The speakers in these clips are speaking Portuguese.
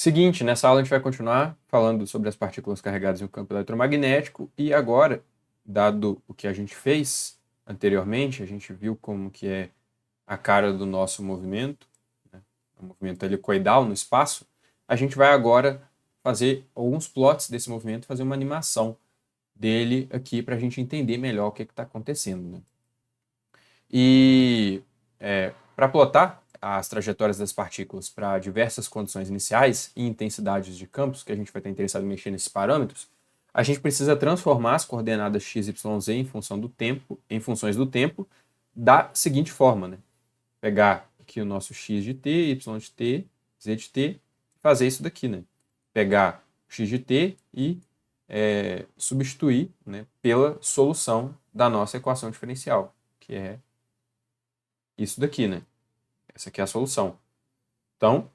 Seguinte, nessa aula a gente vai continuar falando sobre as partículas carregadas em um campo eletromagnético e agora, dado o que a gente fez anteriormente, a gente viu como que é a cara do nosso movimento, né, o movimento helicoidal no espaço, a gente vai agora fazer alguns plots desse movimento, fazer uma animação dele aqui para a gente entender melhor o que está acontecendo, né? E para plotar as trajetórias das partículas para diversas condições iniciais e intensidades de campos, que a gente vai estar interessado em mexer nesses parâmetros, a gente precisa transformar as coordenadas x, y, z em função do tempo, em funções do tempo, da seguinte forma, né? Pegar aqui o nosso x de t, y de t, z de t, fazer isso daqui, né? Pegar o x de t e substituir, né, pela solução da nossa equação diferencial, que é isso daqui, né? Essa aqui é a solução. Então,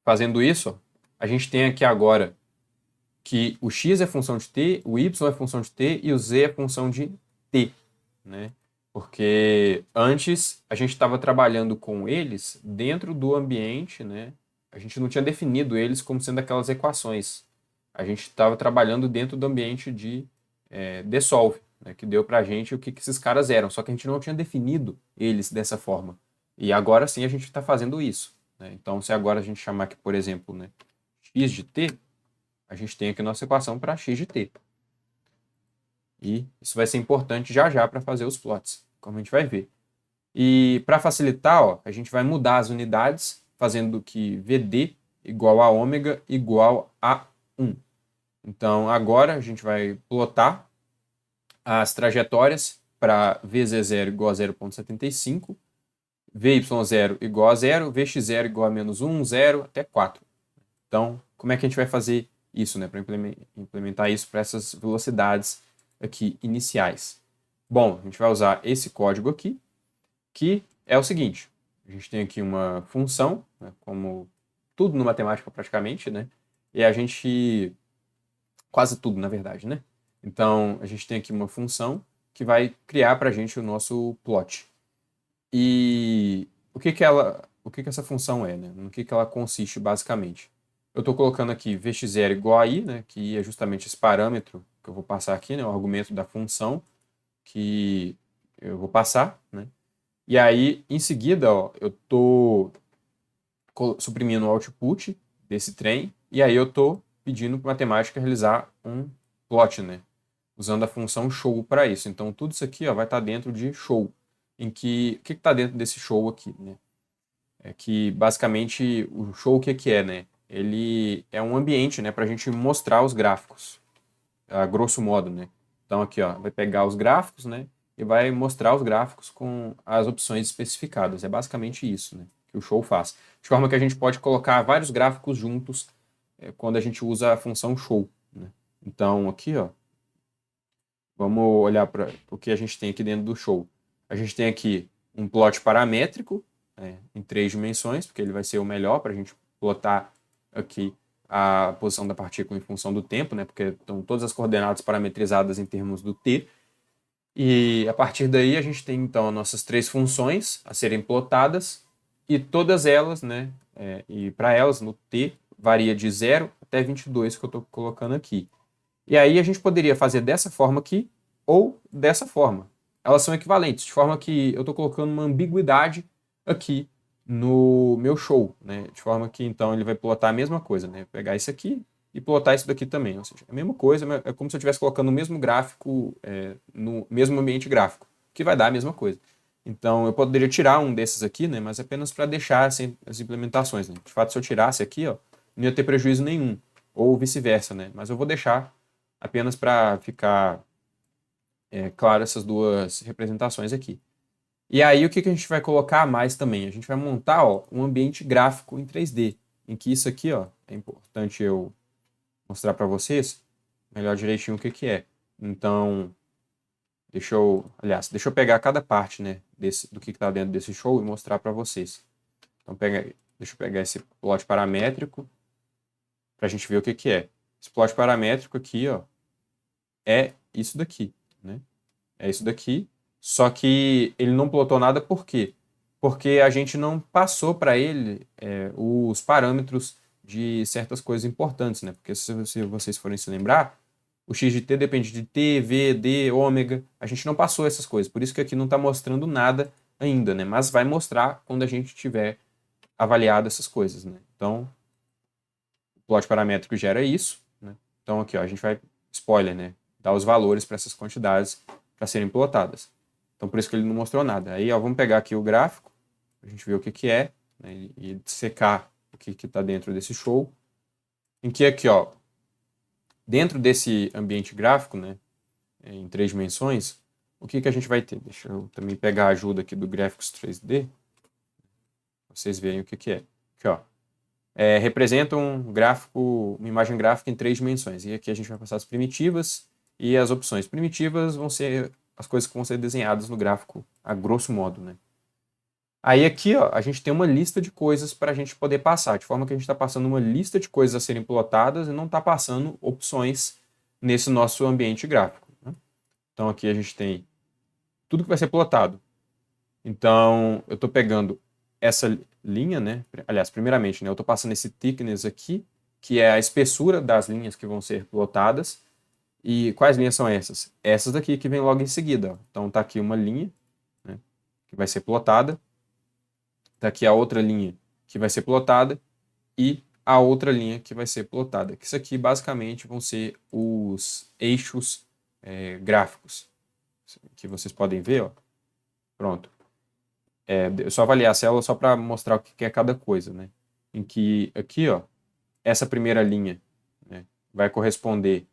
fazendo isso, a gente tem aqui agora que o x é função de t, o y é função de t e o z é função de t, né? Porque antes a gente estava trabalhando com eles dentro do ambiente, né? A gente não tinha definido eles como sendo aquelas equações. A gente estava trabalhando dentro do ambiente de Desolve, né? Que deu para a gente o que esses caras eram. Só que a gente não tinha definido eles dessa forma. E agora sim a gente está fazendo isso, né? Então, se agora a gente chamar aqui, por exemplo, né, x de t, a gente tem aqui a nossa equação para x de t. E isso vai ser importante já já para fazer os plots, como a gente vai ver. E para facilitar, ó, a gente vai mudar as unidades, fazendo que VD igual a ômega igual a 1. Então, agora a gente vai plotar as trajetórias para VZ0 igual a 0,75, VY0 igual a 0, VX0 igual a menos 1, 0, até 4. Então, como é que a gente vai fazer isso, né, para implementar isso para essas velocidades aqui iniciais? Bom, a gente vai usar esse código aqui, que é o seguinte: a gente tem aqui uma função, né, como tudo no matemática praticamente, né? E a gente quase tudo, na verdade, né? Então, a gente tem aqui uma função que vai criar para a gente o nosso plot. E o que essa função é, né? No que ela consiste basicamente? Eu estou colocando aqui vx0 igual a i, né? Que é justamente esse parâmetro que eu vou passar aqui, né? O argumento da função que eu vou passar, né? E aí, em seguida, ó, eu estou suprimindo o output desse trem, e aí eu estou pedindo para a matemática realizar um plot, né? Usando a função show para isso. Então, tudo isso aqui ó, vai estar dentro de show. Em que, o que está dentro desse show aqui, né? É que, basicamente, o show o que é, né? Ele é um ambiente, né, para a gente mostrar os gráficos, a grosso modo, né? Então, aqui, ó, vai pegar os gráficos, né, e vai mostrar os gráficos com as opções especificadas. É basicamente isso, né, que o show faz. De forma que a gente pode colocar vários gráficos juntos quando a gente usa a função show, né? Então, aqui, ó, vamos olhar para o que a gente tem aqui dentro do show. A gente tem aqui um plot paramétrico, né, em 3 dimensões, porque ele vai ser o melhor para a gente plotar aqui a posição da partícula em função do tempo, né, porque estão todas as coordenadas parametrizadas em termos do t. E a partir daí a gente tem então as nossas 3 funções a serem plotadas e todas elas, né, e para elas no t varia de 0 até 22 que eu estou colocando aqui. E aí a gente poderia fazer dessa forma aqui ou dessa forma. Elas são equivalentes, de forma que eu estou colocando uma ambiguidade aqui no meu show, né? De forma que então ele vai plotar a mesma coisa, né? Pegar isso aqui e plotar isso daqui também. Ou seja, é a mesma coisa, é como se eu estivesse colocando o mesmo gráfico no mesmo ambiente gráfico, que vai dar a mesma coisa. Então eu poderia tirar um desses aqui, né? Mas apenas para deixar assim, as implementações. Né? De fato, se eu tirasse aqui, ó, não ia ter prejuízo nenhum. Ou vice-versa, né? Mas eu vou deixar apenas para ficar claro essas duas representações aqui. E aí o que a gente vai colocar a mais também? A gente vai montar ó, um ambiente gráfico em 3D, em que isso aqui ó, é importante eu mostrar para vocês melhor direitinho o que é. Então, deixa eu pegar cada parte né, do que está dentro desse show e mostrar para vocês. Então, deixa eu pegar esse plot paramétrico para a gente ver o que é. Esse plot paramétrico aqui ó, é isso daqui, né? É isso daqui. Só que ele não plotou nada por quê? porque a gente não passou para ele os parâmetros de certas coisas importantes, né? Porque se vocês forem se lembrar, o x de t depende de t, v, d, ômega. A gente não passou essas coisas, por isso que aqui não está mostrando nada ainda, né? Mas vai mostrar quando a gente tiver avaliado essas coisas, né? Então, o plot paramétrico gera isso, né? Então aqui, ó, a gente vai, spoiler, né? Dar os valores para essas quantidades para serem plotadas. Então por isso que ele não mostrou nada. Aí, ó, vamos pegar aqui o gráfico, a gente ver o que que é, né? E secar o que que está dentro desse show. Em que aqui, ó, dentro desse ambiente gráfico, né? Em 3 dimensões, o que que a gente vai ter? Deixa eu também pegar a ajuda aqui do Graphics 3D, pra vocês verem o que que é. Aqui, ó. Representa um gráfico, uma imagem gráfica em 3 dimensões. E aqui a gente vai passar as primitivas e as opções. Primitivas vão ser as coisas que vão ser desenhadas no gráfico, a grosso modo, né? Aí aqui, ó, a gente tem uma lista de coisas para a gente poder passar, de forma que a gente está passando uma lista de coisas a serem plotadas e não está passando opções nesse nosso ambiente gráfico, né? Então aqui a gente tem tudo que vai ser plotado. Então eu estou pegando essa linha, né? Aliás, primeiramente, né, eu estou passando esse thickness aqui, que é a espessura das linhas que vão ser plotadas. E quais linhas são essas? Essas daqui que vem logo em seguida, ó. Então tá aqui uma linha, né, que vai ser plotada. Tá aqui a outra linha que vai ser plotada e a outra linha que vai ser plotada. Que isso aqui basicamente vão ser os eixos gráficos que vocês podem ver, ó. Pronto. Eu só avaliar a célula só para mostrar o que é cada coisa, né? Em que aqui, ó, essa primeira linha, né, vai corresponder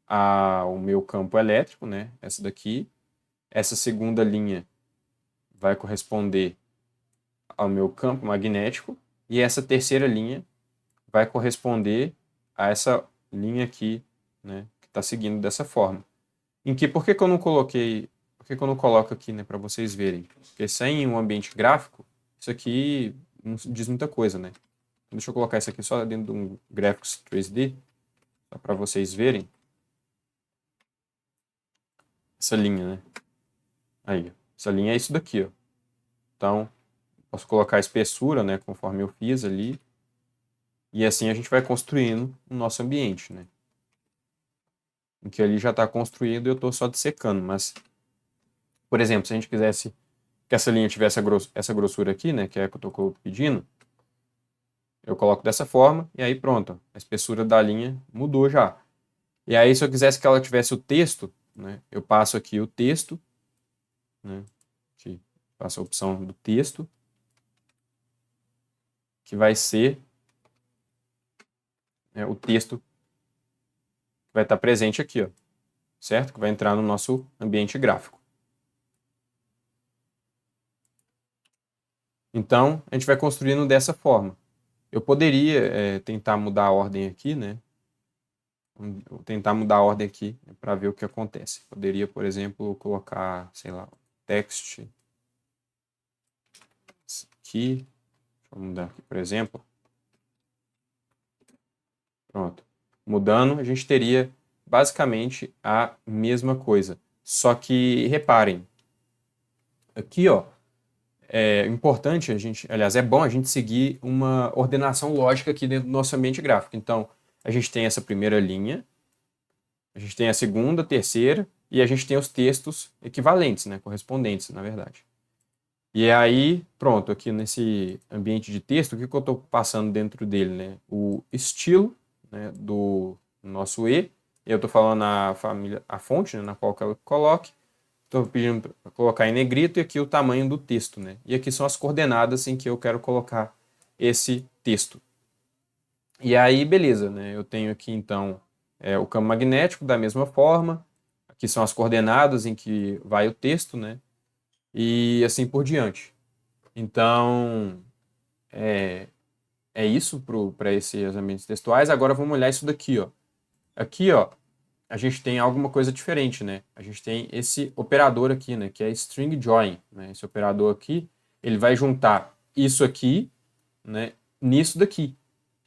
ao meu campo elétrico, né? Essa daqui. Essa segunda linha vai corresponder ao meu campo magnético e essa terceira linha vai corresponder a essa linha aqui, né, que está seguindo dessa forma. Por que que eu não coloquei, por que que eu não coloco aqui, né, para vocês verem? Porque sem um ambiente gráfico, isso aqui não diz muita coisa, né? Então, deixa eu colocar isso aqui só dentro de um Graphics 3D, só para vocês verem essa linha, né? Aí, essa linha é isso daqui, ó. Então, posso colocar a espessura, né, conforme eu fiz ali, e assim a gente vai construindo o nosso ambiente, né? Em que ali já está construído e eu estou só dissecando, mas, por exemplo, se a gente quisesse que essa linha tivesse essa grossura aqui, né, que é a que eu estou pedindo, eu coloco dessa forma e aí pronto, a espessura da linha mudou já. E aí se eu quisesse que ela tivesse o texto, né, eu passo aqui o texto, né, que passo a opção do texto, que vai ser o texto que vai estar presente aqui, ó, certo? Que vai entrar no nosso ambiente gráfico. Então, a gente vai construindo dessa forma. Eu poderia tentar mudar a ordem aqui, né? Vou tentar mudar a ordem aqui para ver o que acontece. Poderia, por exemplo, colocar, sei lá, text aqui. Deixa eu mudar aqui, por exemplo. Pronto. Mudando, a gente teria basicamente a mesma coisa. Só que, reparem, aqui, ó, é importante a gente, aliás, é bom a gente seguir uma ordenação lógica aqui dentro do nosso ambiente gráfico. Então, a gente tem essa primeira linha, a gente tem a segunda, terceira, e a gente tem os textos equivalentes, né, correspondentes, na verdade. E aí, pronto, aqui nesse ambiente de texto, o que eu estou passando dentro dele, né? O estilo, né, do nosso E, eu estou falando a família, a fonte, né, na qual eu coloque, estou pedindo para colocar em negrito e aqui o tamanho do texto, né? E aqui são as coordenadas em que eu quero colocar esse texto. E aí, beleza, né? Eu tenho aqui então o campo magnético da mesma forma, aqui são as coordenadas em que vai o texto, né? E assim por diante. Então, é isso para esses ambientes textuais. Agora vamos olhar isso daqui, ó. Aqui, ó, a gente tem alguma coisa diferente, né? A gente tem esse operador aqui, né? Que é string join, né? Esse operador aqui, ele vai juntar isso aqui, né? Nisso daqui,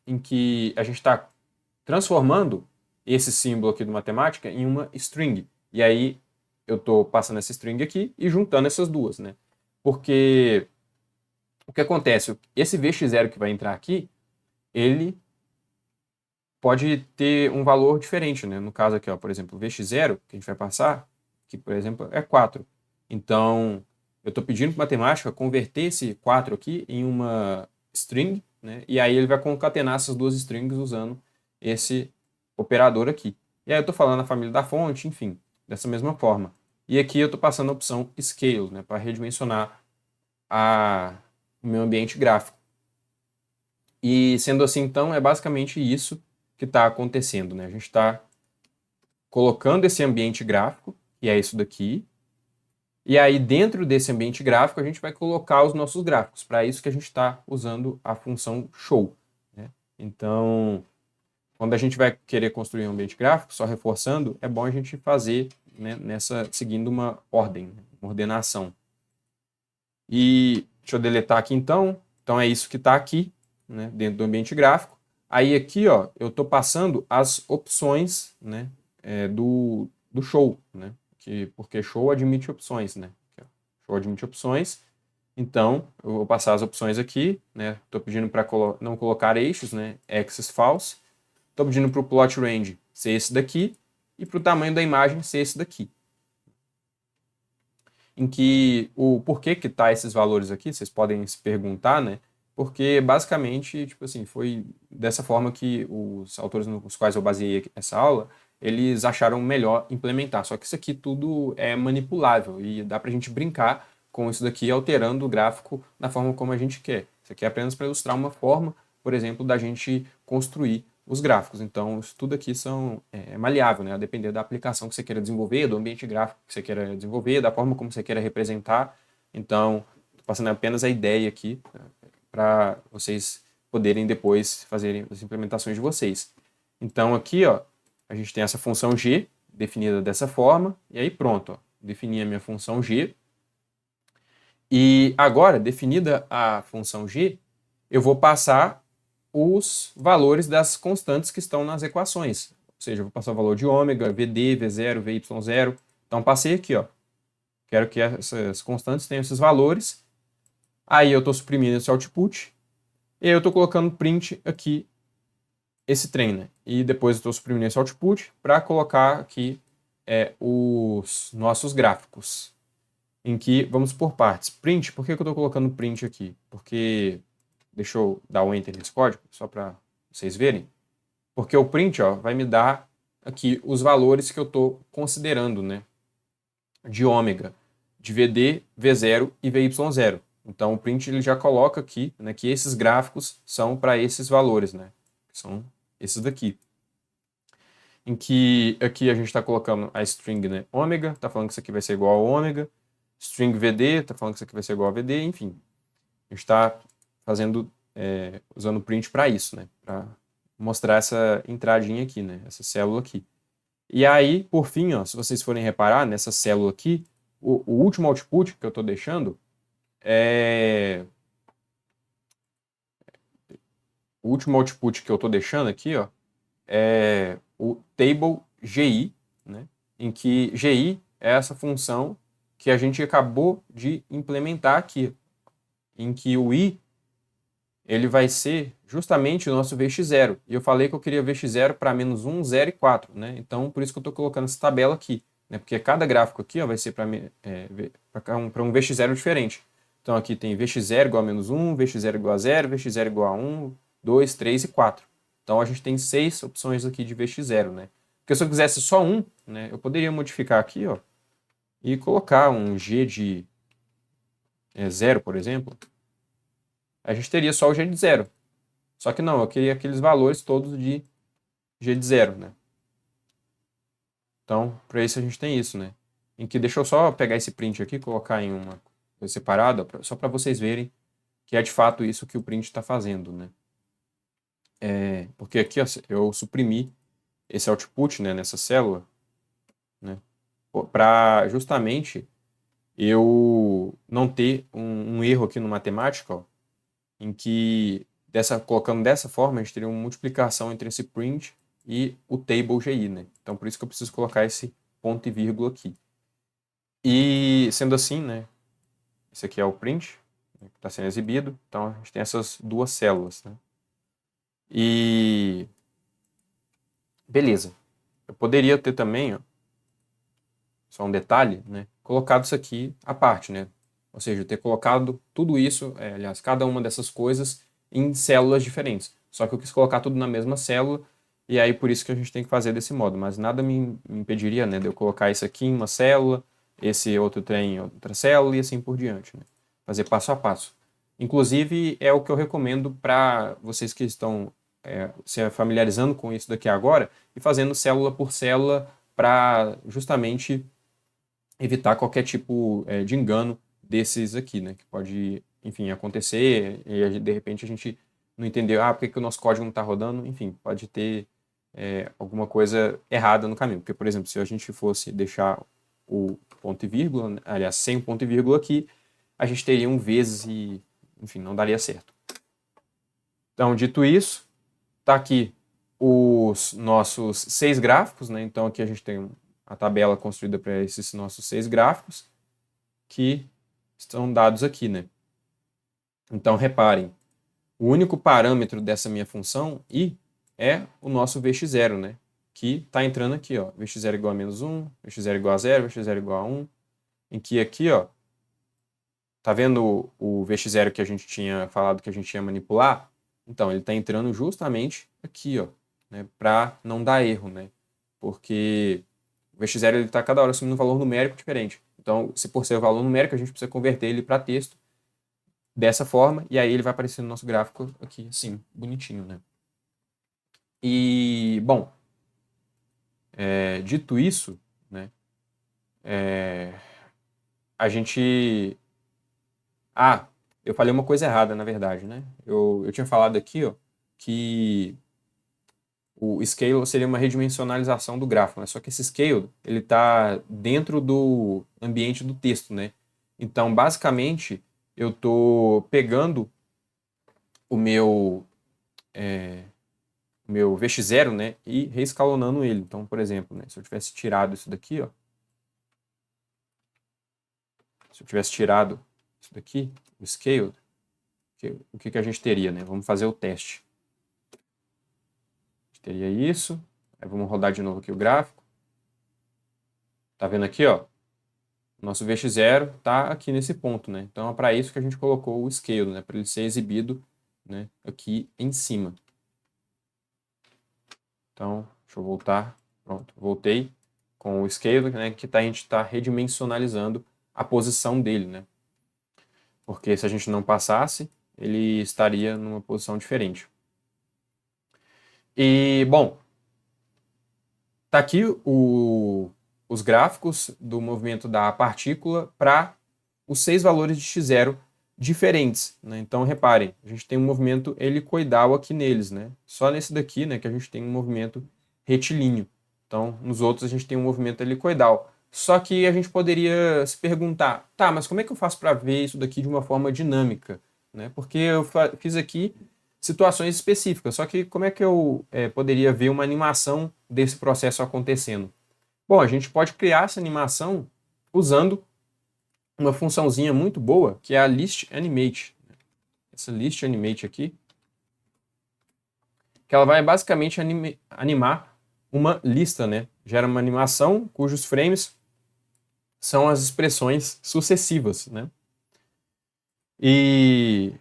em que a gente está transformando esse símbolo aqui do matemática em uma string. E aí eu estou passando essa string aqui e juntando essas duas, né? Porque O que acontece? Esse VX0 que vai entrar aqui, ele pode ter um valor diferente, né? No caso aqui, ó, por exemplo, o VX0 que a gente vai passar, que por exemplo é 4. Então, eu estou pedindo para a matemática converter esse 4 aqui em uma string, né? E aí ele vai concatenar essas duas strings usando esse operador aqui. E aí eu estou falando a família da fonte, enfim, dessa mesma forma. E aqui eu estou passando a opção Scale, né? Para redimensionar o meu ambiente gráfico. E sendo assim, então, é basicamente isso que está acontecendo, né? A gente está colocando esse ambiente gráfico, que é isso daqui, e aí dentro desse ambiente gráfico a gente vai colocar os nossos gráficos. Para isso que a gente está usando a função show, né? Então, quando a gente vai querer construir um ambiente gráfico, só reforçando, é bom a gente fazer, né, seguindo uma ordem, uma ordenação. E deixa eu deletar aqui então. Então é isso que está aqui, né, dentro do ambiente gráfico. Aí aqui, ó, eu estou passando as opções, né, do show, né, porque show admite opções, né. Show admite opções. Então eu vou passar as opções aqui, né. Estou pedindo para não colocar eixos, né, axis false. Estou pedindo para o plot range ser esse daqui e para o tamanho da imagem ser esse daqui. Em que o porquê que tá esses valores aqui, vocês podem se perguntar, né? Porque basicamente, tipo assim, foi dessa forma que os autores nos quais eu baseei essa aula, eles acharam melhor implementar. Só que isso aqui tudo é manipulável e dá pra gente brincar com isso daqui, alterando o gráfico da forma como a gente quer. Isso aqui é apenas para ilustrar uma forma, por exemplo, da gente construir os gráficos. Então, isso tudo aqui é maleável, né? A depender da aplicação que você queira desenvolver, do ambiente gráfico que você queira desenvolver, da forma como você queira representar. Então, estou passando apenas a ideia aqui para vocês poderem depois fazerem as implementações de vocês. Então, aqui, ó, a gente tem essa função g definida dessa forma, e aí pronto, ó, defini a minha função g. E agora, definida a função g, eu vou passar os valores das constantes que estão nas equações. Ou seja, eu vou passar o valor de ômega, VD, V0, VY0. Então, passei aqui, ó. Quero que essas constantes tenham esses valores. Aí eu estou suprimindo esse output. E aí eu estou colocando print aqui esse trem, né? E depois eu estou suprimindo esse output para colocar aqui os nossos gráficos. Em que vamos por partes. Print, por que eu estou colocando print aqui? Porque, deixa eu dar um enter nesse código, só para vocês verem. Porque o print, ó, vai me dar aqui os valores que eu estou considerando, né? De ômega, de VD, V0 e VY0. Então o print ele já coloca aqui, né, que esses gráficos são para esses valores, né? São esses daqui. Em que aqui a gente está colocando a string, né, ômega, está falando que isso aqui vai ser igual a ômega. String VD, está falando que isso aqui vai ser igual a VD, enfim. A gente está fazendo, usando o print para isso, né? Para mostrar essa entradinha aqui, né? Essa célula aqui. E aí, por fim, ó, se vocês forem reparar nessa célula aqui, o último output que eu estou deixando é... O último output que eu estou deixando aqui, ó, é o table GI, né? Em que GI é essa função que a gente acabou de implementar aqui, em que o I ele vai ser justamente o nosso VX0. E eu falei que eu queria VX0 para -1, 0 e 4, né? Então, por isso que eu estou colocando essa tabela aqui, né? Porque cada gráfico aqui ó, vai ser para um VX0 diferente. Então, aqui tem VX0 igual a -1, VX0 igual a 0, VX0 igual a 1, 2, 3 e 4. Então, a gente tem 6 opções aqui de VX0, né? Porque se eu quisesse só um, né, eu poderia modificar aqui, ó, e colocar um G de 0, por exemplo. A gente teria só o G de 0. Só que não, eu queria aqueles valores todos de G de 0, né? Então, para isso a gente tem isso, né? Em que deixa eu só pegar esse print aqui, colocar em uma coisa separada, só para vocês verem que é de fato isso que o print está fazendo, né? Porque aqui ó, eu suprimi esse output, né, nessa célula, né? Para justamente eu não ter um erro aqui no matemática, ó, em que colocando dessa forma a gente teria uma multiplicação entre esse print e o table GI, né? Então por isso que eu preciso colocar esse ponto e vírgula aqui. E sendo assim, né? Esse aqui é o print. né, que está sendo exibido. Então, a gente tem essas duas células, né? E beleza. Eu poderia ter também, ó, só um detalhe, né, colocado isso aqui à parte, né? Ou seja, ter colocado tudo isso, aliás, cada uma dessas coisas em células diferentes. Só que eu quis colocar tudo na mesma célula, e aí por isso que a gente tem que fazer desse modo. Mas nada me impediria, né, de eu colocar isso aqui em uma célula, esse outro trem em outra célula e assim por diante, né? Fazer passo a passo. Inclusive, é o que eu recomendo para vocês que estão se familiarizando com isso daqui agora e fazendo célula por célula para justamente evitar qualquer tipo de engano desses aqui, né? Que pode, enfim, acontecer e de repente a gente não entendeu, por que o nosso código não está rodando? Enfim, pode ter alguma coisa errada no caminho. Porque, por exemplo, se a gente fosse deixar o ponto e vírgula, né, aliás, sem o ponto e vírgula aqui, a gente teria um vezes e, enfim, não daria certo. Então, dito isso, tá aqui os nossos 6 gráficos, né? Então, aqui a gente tem a tabela construída para esses nossos 6 gráficos que estão dados aqui, né? Então, reparem, o único parâmetro dessa minha função i é o nosso vx0, né? Que está entrando aqui, ó, vx0 igual a menos 1, vx0 igual a 0, vx0 igual a 1, em que aqui, ó, tá vendo o vx0 que a gente tinha falado que a gente ia manipular? Então, ele está entrando justamente aqui, ó, né, para não dar erro, né? Porque o vx0 está cada hora assumindo um valor numérico diferente. Então, se por ser o valor numérico, a gente precisa converter ele para texto dessa forma, e aí ele vai aparecer no nosso gráfico aqui, assim, bonitinho, né? E, bom, dito isso, né, a gente... eu falei uma coisa errada, na verdade, né? Eu tinha falado aqui, ó, que o scale seria uma redimensionalização do gráfico, né? Só que esse scale, ele está dentro do ambiente do texto, né? Então, basicamente, eu estou pegando o meu vx0, né, e reescalonando ele. Então, por exemplo, né, se eu tivesse tirado isso daqui, ó, se eu tivesse tirado isso daqui, o scale, o que a gente teria, né? Vamos fazer o teste. A gente teria isso, aí vamos rodar de novo aqui o gráfico. Tá vendo aqui, ó? Nosso vx0 está aqui nesse ponto, né? Então é para isso que a gente colocou o scale, né? Para ele ser exibido, né, aqui em cima. Então, deixa eu voltar. Pronto, voltei com o scale, né, que a gente está redimensionalizando a posição dele, né? Porque se a gente não passasse, ele estaria numa posição diferente. E, bom, tá aqui os gráficos do movimento da partícula para os 6 valores de x0 diferentes, né? Então, reparem, a gente tem um movimento helicoidal aqui neles, né? Só nesse daqui, né, que a gente tem um movimento retilíneo. Então, nos outros a gente tem um movimento helicoidal. Só que a gente poderia se perguntar, tá, mas como é que eu faço para ver isso daqui de uma forma dinâmica, né? Porque eu fiz aqui situações específicas, só que como é que eu poderia ver uma animação desse processo acontecendo? Bom, a gente pode criar essa animação usando uma funçãozinha muito boa, que é a list animate. Essa list animate aqui, que ela vai basicamente animar uma lista, né? Gera uma animação cujos frames são as expressões sucessivas, né? E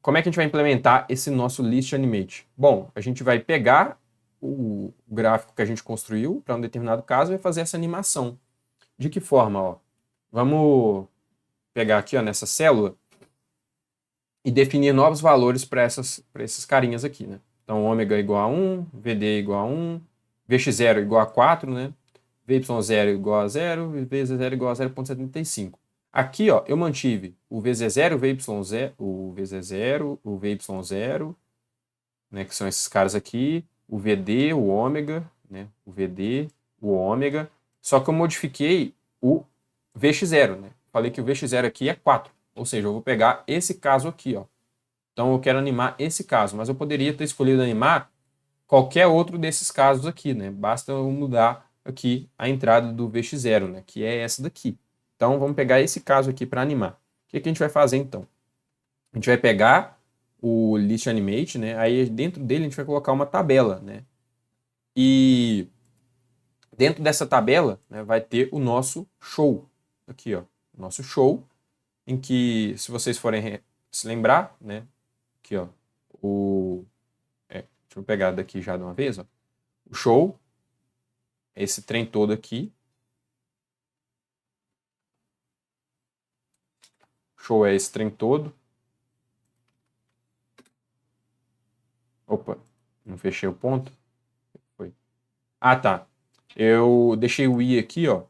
como é que a gente vai implementar esse nosso list animate? Bom, a gente vai pegar o gráfico que a gente construiu para um determinado caso e vai fazer essa animação. De que forma, ó? Vamos pegar aqui, ó, nessa célula e definir novos valores para esses carinhas aqui, né? Então, ômega igual a 1, VD igual a 1, VX0 igual a 4, né? VY0 igual a 0 e VZ0 igual a 0,75. Aqui, ó, eu mantive o VZ0, o VY0, o VZ0, o VY0, né, que são esses caras aqui, o VD, o ômega, né? O VD, o ômega, só que eu modifiquei o VX0, né? Falei que o VX0 aqui é 4. Ou seja, eu vou pegar esse caso aqui, ó. Então eu quero animar esse caso, mas eu poderia ter escolhido animar qualquer outro desses casos aqui, né? Basta eu mudar aqui a entrada do VX0, né? Que é essa daqui. Então vamos pegar esse caso aqui para animar. que a gente vai fazer então? A gente vai pegar o List Animate, né? Aí dentro dele a gente vai colocar uma tabela, né? E dentro dessa tabela, né, vai ter o nosso show. Aqui, ó. Nosso show, em que, se vocês forem se lembrar, né? Aqui, ó. Deixa eu pegar daqui já de uma vez, ó. O show, esse trem todo aqui. Show é esse trem todo. Opa, não fechei o ponto. Foi. Ah, tá. Eu deixei o i aqui, ó,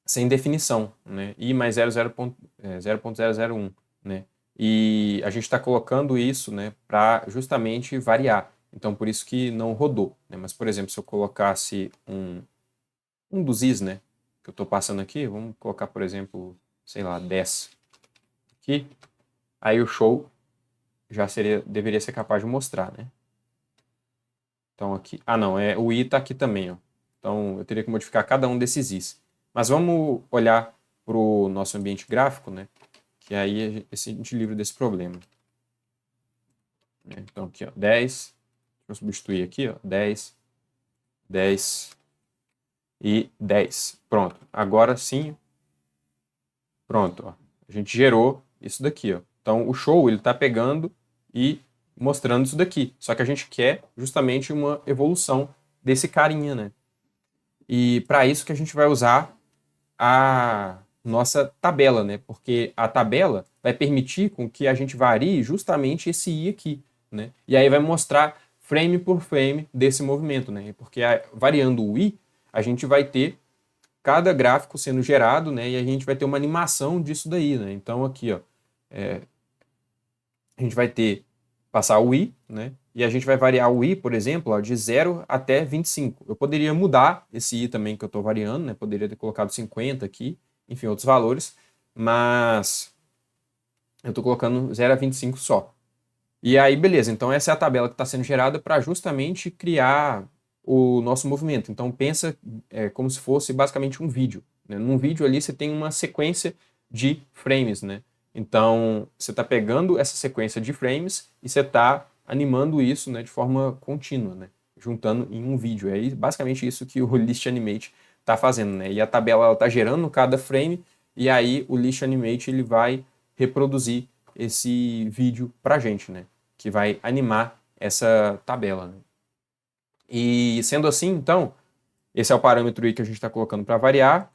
sem definição, né? I mais 0.001, né? E a gente está colocando isso, né, para justamente variar. Então, por isso que não rodou, né? Mas, por exemplo, se eu colocasse um dos is, né, que eu estou passando aqui, vamos colocar, por exemplo, sei lá, 10 aqui, aí o show já deveria ser capaz de mostrar, né? Então aqui, não, o i está aqui também, ó. Então eu teria que modificar cada um desses is. Mas vamos olhar para o nosso ambiente gráfico, né? Que aí a gente livra desse problema. Então aqui, ó, 10. Vou substituir aqui, ó, 10, 10 e 10. Pronto. Agora sim, pronto, ó. A gente gerou isso daqui, ó. Então o show ele está pegando e mostrando isso daqui. Só que a gente quer justamente uma evolução desse carinha, né? E para isso que a gente vai usar a nossa tabela, né? Porque a tabela vai permitir com que a gente varie justamente esse i aqui, né? E aí vai mostrar frame por frame desse movimento, né? Porque variando o i, a gente vai ter cada gráfico sendo gerado, né? E a gente vai ter uma animação disso daí, né? Então aqui, ó, a gente vai passar o i, né? E a gente vai variar o i, por exemplo, ó, de 0 até 25. Eu poderia mudar esse i também que eu estou variando, né? Poderia ter colocado 50 aqui, enfim, outros valores, mas eu estou colocando 0 a 25 só. E aí, beleza, então essa é a tabela que está sendo gerada para justamente criar o nosso movimento. Então pensa como se fosse basicamente um vídeo, né? Num vídeo ali você tem uma sequência de frames, né? Então você está pegando essa sequência de frames e você está animando isso, né, de forma contínua, né? Juntando em um vídeo. É basicamente isso que o List Animate está fazendo, né? E a tabela está gerando cada frame e aí o List Animate ele vai reproduzir esse vídeo para a gente, né? Que vai animar essa tabela, né? E sendo assim, então, esse é o parâmetro aí que a gente está colocando para variar,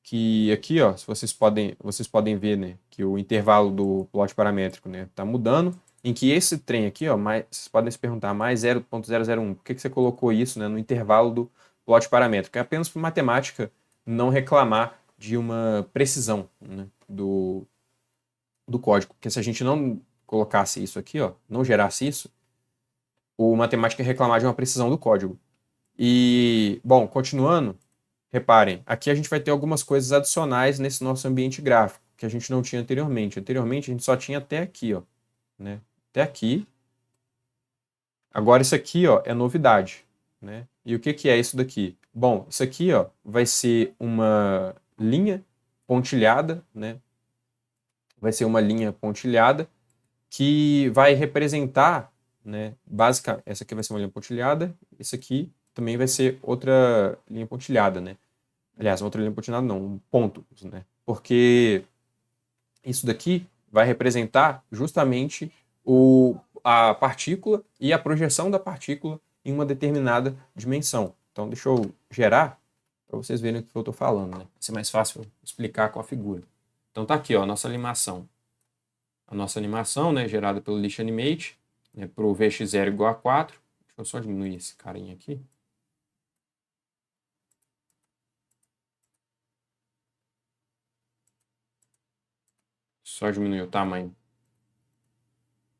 que aqui, ó, se vocês podem ver, né, que o intervalo do plot paramétrico, né, está mudando, em que esse trem aqui, ó, vocês podem se perguntar, mais 0.001, por que você colocou isso, né, no intervalo do plot paramétrico? É apenas por matemática não reclamar de uma precisão, né, do código, porque se a gente não colocasse isso aqui, ó, não gerasse isso, o matemática ia reclamar de uma precisão do código. E, bom, continuando, reparem, aqui a gente vai ter algumas coisas adicionais nesse nosso ambiente gráfico, que a gente não tinha anteriormente. Anteriormente a gente só tinha até aqui, ó, né? Até aqui. Agora isso aqui, ó, é novidade, né? E o que que é isso daqui? Bom, isso aqui, ó, vai ser uma linha pontilhada, né? Vai ser uma linha pontilhada que vai representar, né, essa aqui vai ser uma linha pontilhada, esse aqui também vai ser outra linha pontilhada, né? Aliás, outra linha pontilhada não, um ponto, né? Porque isso daqui vai representar justamente a partícula e a projeção da partícula em uma determinada dimensão. Então, deixa eu gerar para vocês verem o que eu estou falando, né? Vai ser mais fácil explicar com a figura. Então, tá aqui, ó, a nossa animação. A nossa animação, né, gerada pelo List Animate, né, para o Vx0 igual a 4. Deixa eu só diminuir esse carinha aqui. Só diminuir o tamanho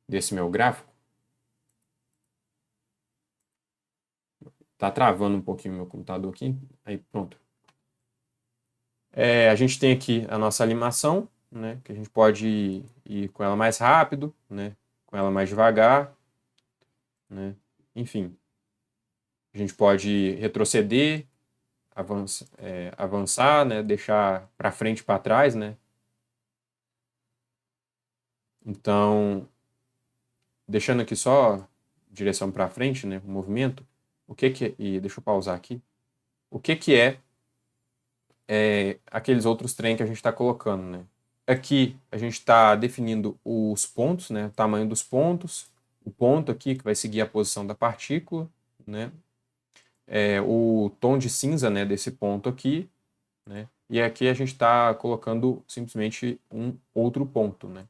desse meu gráfico. Tá travando um pouquinho o meu computador aqui. Aí pronto. A gente tem aqui a nossa animação, né, que a gente pode ir com ela mais rápido, né, com ela mais devagar, né, enfim. A gente pode retroceder, avançar, né, deixar para frente e para trás, né. Então, deixando aqui só direção para frente, né, o movimento, e deixa eu pausar aqui, o que é aqueles outros trem que a gente está colocando, né? Aqui a gente está definindo os pontos, né, o tamanho dos pontos, o ponto aqui que vai seguir a posição da partícula, né, o tom de cinza, né, desse ponto aqui, né, e aqui a gente está colocando simplesmente um outro ponto, né.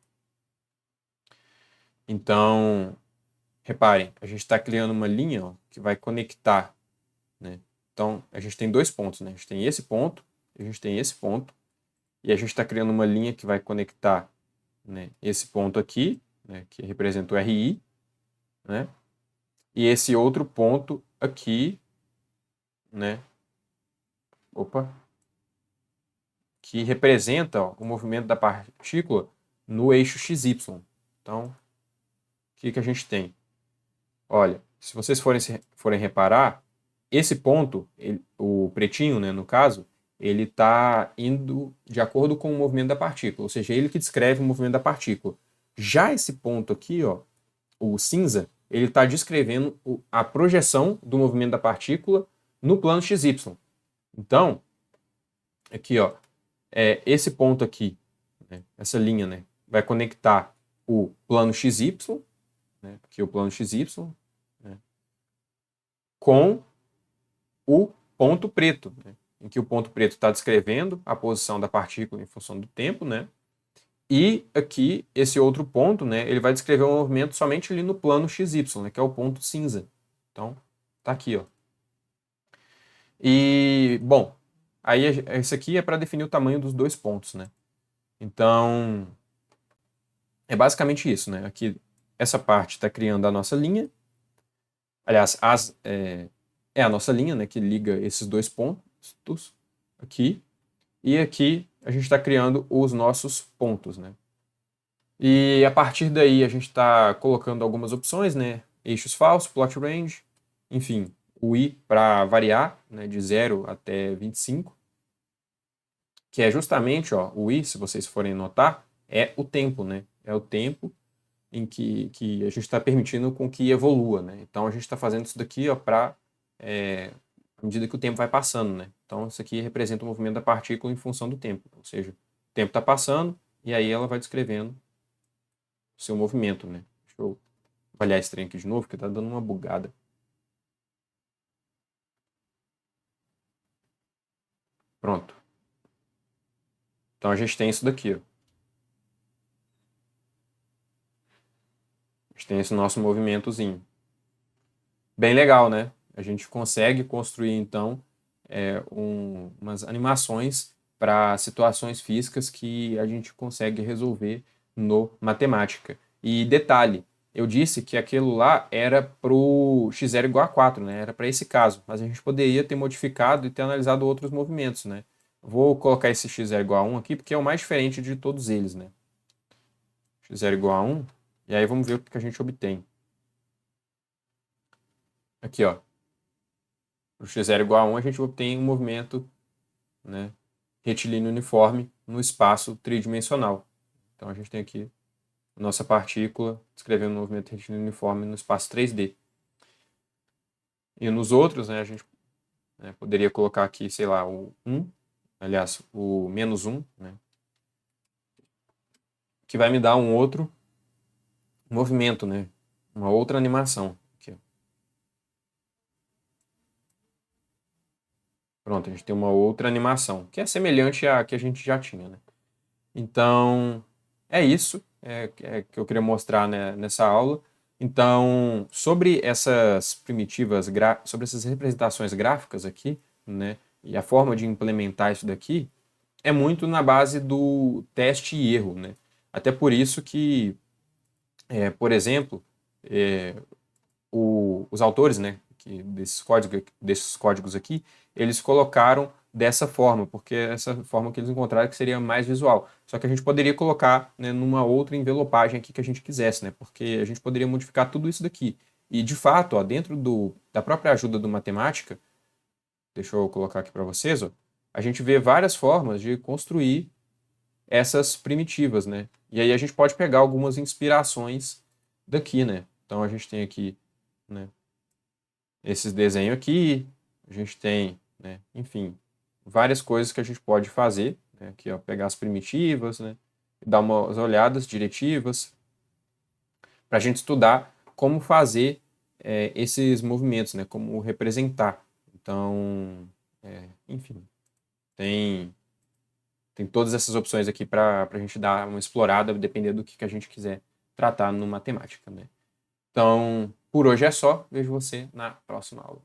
Então, reparem, a gente está criando uma linha, ó, que vai conectar, né? Então, a gente tem dois pontos, né? A gente tem esse ponto, a gente tem esse ponto, e a gente está criando uma linha que vai conectar, né, esse ponto aqui, né, que representa o RI, né? E esse outro ponto aqui, né? Opa! Que representa, ó, o movimento da partícula no eixo XY. Então, o que a gente tem? Olha, se vocês forem reparar, esse ponto, o pretinho, né, no caso, ele está indo de acordo com o movimento da partícula, ou seja, ele que descreve o movimento da partícula. Já esse ponto aqui, ó, o cinza, ele está descrevendo a projeção do movimento da partícula no plano XY. Então, aqui, ó, esse ponto aqui, né, essa linha, né, vai conectar o plano XY, né, aqui o plano XY, né, com o ponto preto, né, em que o ponto preto está descrevendo a posição da partícula em função do tempo, né, e aqui esse outro ponto, né, ele vai descrever o movimento somente ali no plano XY, né, que é o ponto cinza. Então, tá aqui, ó. E, bom, aí esse aqui é para definir o tamanho dos dois pontos, né. Então, é basicamente isso, né. Aqui, essa parte está criando a nossa linha. Aliás, é a nossa linha, né, que liga esses dois pontos aqui. E aqui a gente está criando os nossos pontos, né. E a partir daí a gente está colocando algumas opções, né, eixos falsos, plot range, enfim, o i para variar, né, de 0 até 25, que é justamente, ó, o i, se vocês forem notar, é o tempo, né, é o tempo em que a gente está permitindo com que evolua, né. Então a gente está fazendo isso daqui, ó, para à medida que o tempo vai passando, né. Então isso aqui representa o movimento da partícula em função do tempo, ou seja, o tempo está passando e aí ela vai descrevendo o seu movimento, né. Deixa eu avaliar esse trem aqui de novo, que está dando uma bugada. Pronto. Então a gente tem isso daqui, ó. A gente tem esse nosso movimentozinho. Bem legal, né? A gente consegue construir, então, umas animações para situações físicas que a gente consegue resolver no matemática. E detalhe, eu disse que aquilo lá era para o x0 igual a 4, né? Era para esse caso, mas a gente poderia ter modificado e ter analisado outros movimentos, né? Vou colocar esse x0 igual a 1 aqui, porque é o mais diferente de todos eles, né? X0 igual a 1, e aí vamos ver o que a gente obtém. Aqui, ó. Para o x0 igual a 1, a gente obtém um movimento, né, retilíneo uniforme no espaço tridimensional. Então a gente tem aqui a nossa partícula descrevendo um movimento retilíneo uniforme no espaço 3D. E nos outros, né, a gente, né, poderia colocar aqui, sei lá, o 1, aliás, o menos 1, né, que vai me dar um outro movimento, né, uma outra animação. Aqui, pronto, a gente tem uma outra animação, que é semelhante à que a gente já tinha, né? Então, é isso que eu queria mostrar, né, nessa aula. Então, sobre essas primitivas, sobre essas representações gráficas aqui, né, e a forma de implementar isso daqui, é muito na base do teste e erro, né? Até por isso que, por exemplo, é, os autores, né, desses códigos aqui, eles colocaram dessa forma, porque é essa forma que eles encontraram que seria mais visual. Só que a gente poderia colocar, né, numa outra envelopagem aqui que a gente quisesse, né, porque a gente poderia modificar tudo isso daqui. E, de fato, ó, dentro da própria ajuda do matemática, deixa eu colocar aqui para vocês, ó, a gente vê várias formas de construir essas primitivas, né? E aí a gente pode pegar algumas inspirações daqui, né? Então a gente tem aqui, né, esses desenhos aqui, a gente tem, né, enfim, várias coisas que a gente pode fazer, né? Aqui, ó, pegar as primitivas, né? Dar umas olhadas diretivas para a gente estudar como fazer esses movimentos, né? Como representar. Então, enfim, tem todas essas opções aqui para a gente dar uma explorada, dependendo do que a gente quiser tratar no matemática, né? Então, por hoje é só. Vejo você na próxima aula.